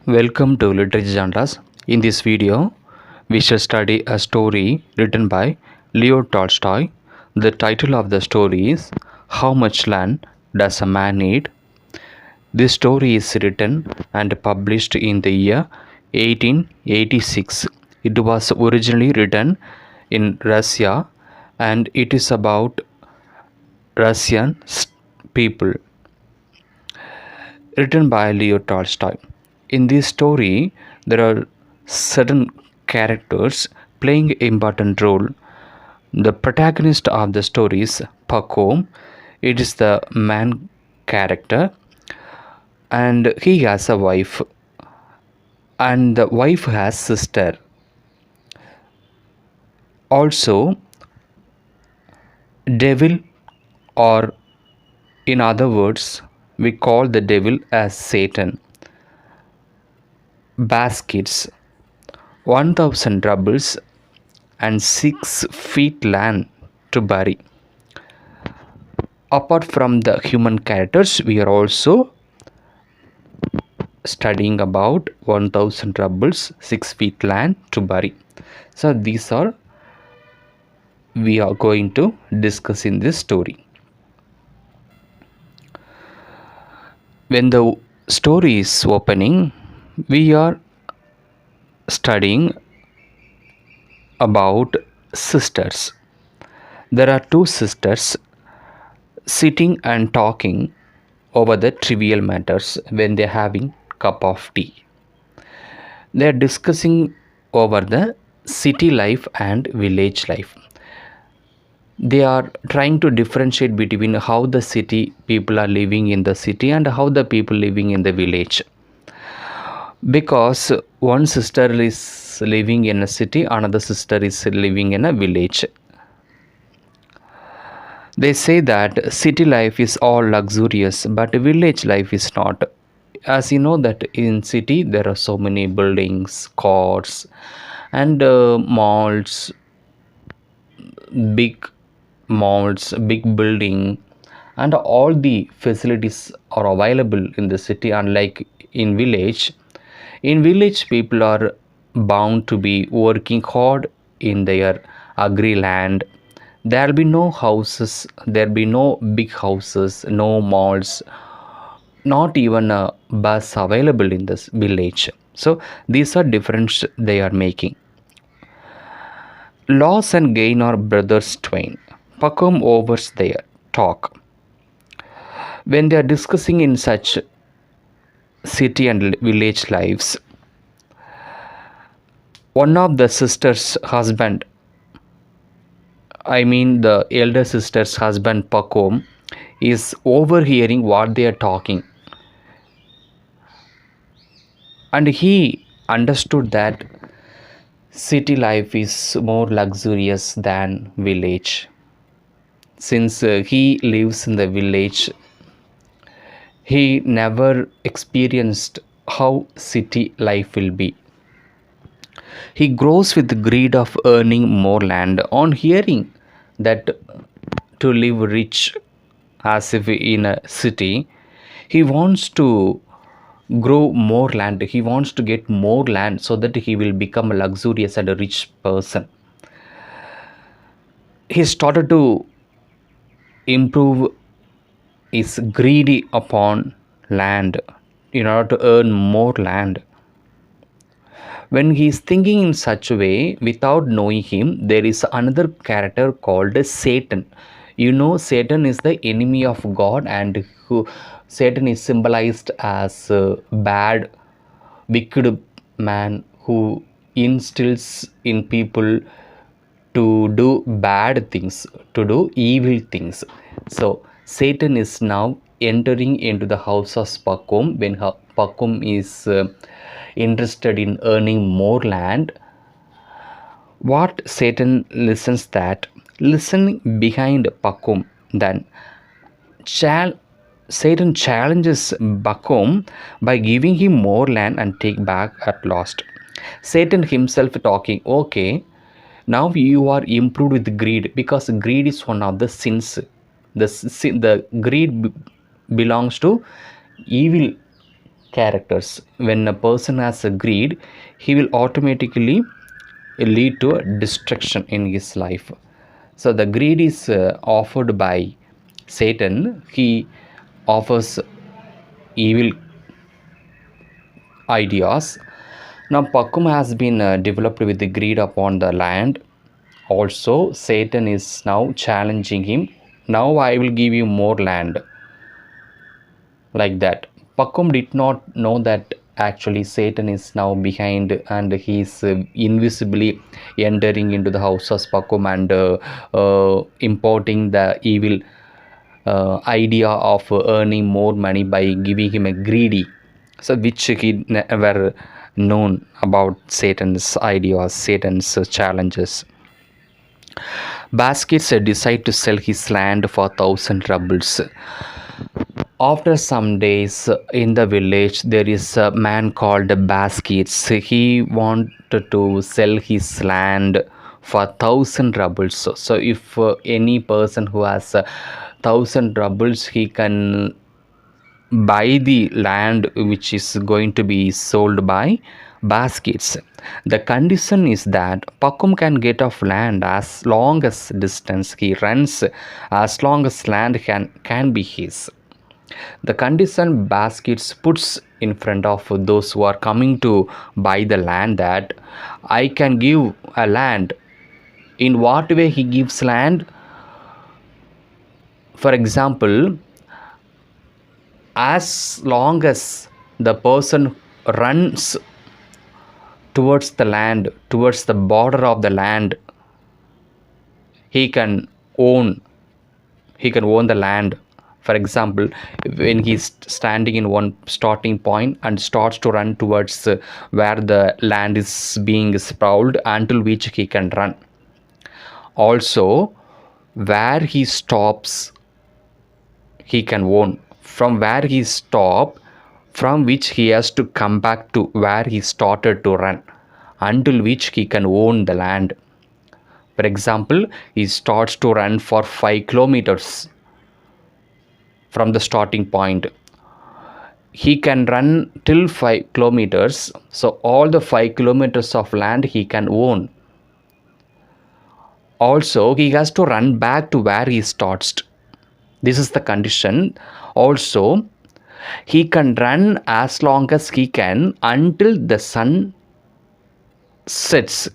Welcome to Literature Genres. In this video, we shall study a story written by Leo Tolstoy. The title of the story is How Much Land Does a Man Need? This story is written and published in the year 1886. It was originally written in Russia and it is about Russian people. Written by Leo Tolstoy. In this story, there are certain characters playing an important role. The protagonist of the story is Paco. It is the man character, and he has a wife, and the wife has sister. Also, devil, or in other words, we call the devil as Satan. Baskets, 1,000 rubles, and 6 feet land to bury. Apart from the human characters, we are also studying about 1,000 rubles, 6 feet land to bury. So these are we are going to discuss in this story. When the story is opening, we are studying about sisters. There are two sisters sitting and talking over the trivial matters when they're having cup of tea. They're discussing over the city life and village life. They are trying to differentiate between how the city people are living in the city and how the people living in the village. Because one sister is living in a city, another sister is living in a village. They say that city life is all luxurious, but village life is not. As you know that in city there are so many buildings, cars, and malls, big malls, big building, and all the facilities are available in the city. Unlike in village people are bound to be working hard in their agri land. There'll be no houses, there'll be no big houses, no malls, not even a bus available in this village. So these are difference they are making. Loss and gain are brothers twain. Pacum overs their talk. When they are discussing in such city and village lives, one of the sisters' husband, I mean the elder sister's husband Pacum, is overhearing what they are talking. And he understood that city life is more luxurious than village. Since he lives in the village, he never experienced how city life will be. He grows with the greed of earning more land. On hearing that to live rich as if in a city, he wants to grow more land. He wants to get more land so that he will become a luxurious and a rich person. He started to improve is greedy upon land in order to earn more land. When he is thinking in such a way, without knowing him, there is another character called Satan. You know, Satan is the enemy of God, and Satan is symbolized as a bad, wicked man who instills in people to do bad things, to do evil things. So Satan is now entering into the house of Pacum when Pacum is interested in earning more land. What Satan listens that, listening behind Pacum, then Satan challenges Pacum by giving him more land and take back at last. Satan himself talking, okay, now you are improved with greed, because greed is one of the sins. The greed belongs to evil characters. When a person has a greed, he will automatically lead to a destruction in his life. So the greed is offered by Satan. He offers evil ideas. Now Pakum has been developed with the greed upon the land. Also, Satan is now challenging him. Now I will give you more land, like that. Pakum did not know that actually Satan is now behind, and he is invisibly entering into the house of Pakum and importing the evil idea of earning more money by giving him a greedy. So which he never known about Satan's ideas, Satan's challenges. Baskets decide to sell his land for 1,000 rubles. After some days in the village, there is a man called Baskets. He wanted to sell his land for 1,000 rubles. So if any person who has 1,000 rubles, he can buy the land which is going to be sold by Baskets. The condition is that Pakum can get off land as long as distance he runs, as long as land can be his. The condition Baskets puts in front of those who are coming to buy the land, that I can give a land. In what way he gives land? For example, as long as the person runs towards the land, towards the border of the land, he can own the land. For example, when he's standing in one starting point and starts to run towards where the land is being sprawled, until which he can run. Also, where he stops, he can own. From where he stopped, from which he has to come back to where he started to run, until which he can own the land. For example, he starts to run for 5 kilometers from the starting point. He can run till 5 kilometers, so all the 5 kilometers of land he can own. Also, he has to run back to where he starts. This is the condition. Also, he can run as long as he can until the sun sets.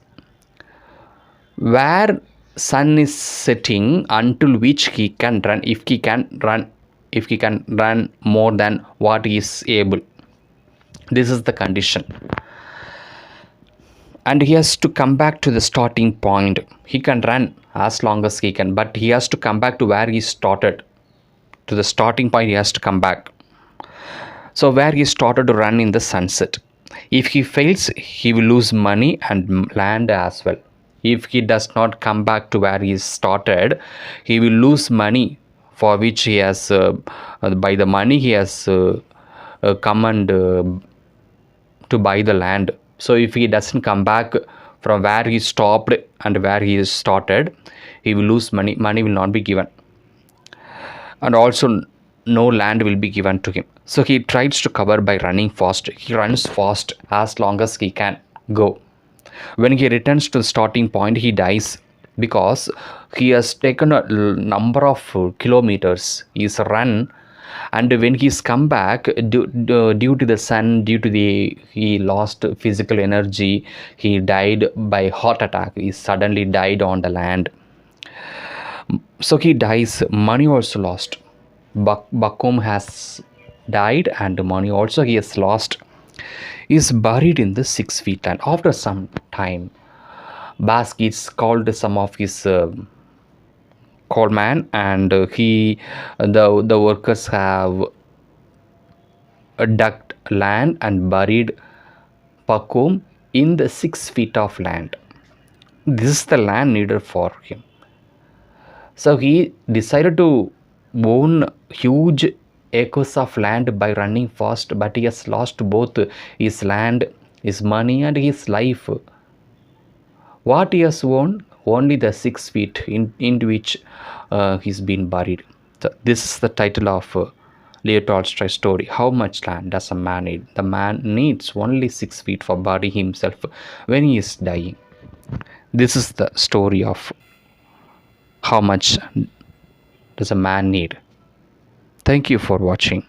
Where sun is setting, until which he can run, if he can run more than what he is able. This is the condition. And he has to come back to the starting point. He can run as long as he can, but he has to come back to where he started. To the starting point he has to come back. So where he started to run in the sunset. If he fails, he will lose money and land as well. If he does not come back to where he started, he will lose money, for which he has by the money he has come and to buy the land. So if he doesn't come back from where he stopped and where he started, he will lose money. Money will not be given, and also no land will be given to him. So he tries to cover by running fast. He runs fast as long as he can go. When he returns to the starting point, he dies, because he has taken a number of kilometers. He's run, and when he's come back, due to the sun, he lost physical energy, he died by heart attack. He suddenly died on the land. So he dies. Money also lost. Bakum has died, and money also he has lost. He is buried in the 6 feet land. After some time, Baskets called some of his coalman, and the workers have dug land and buried Pakum in the 6 feet of land. This is the land needed for him. So he decided to own huge acres of land by running fast, but he has lost both his land, his money, and his life. What he has owned? Only the 6 feet in which he's been buried. So this is the title of Leo Tolstoy's story. How much land does a man need? The man needs only 6 feet for burying himself when he is dying. This is the story of how much does a man need. Thank you for watching.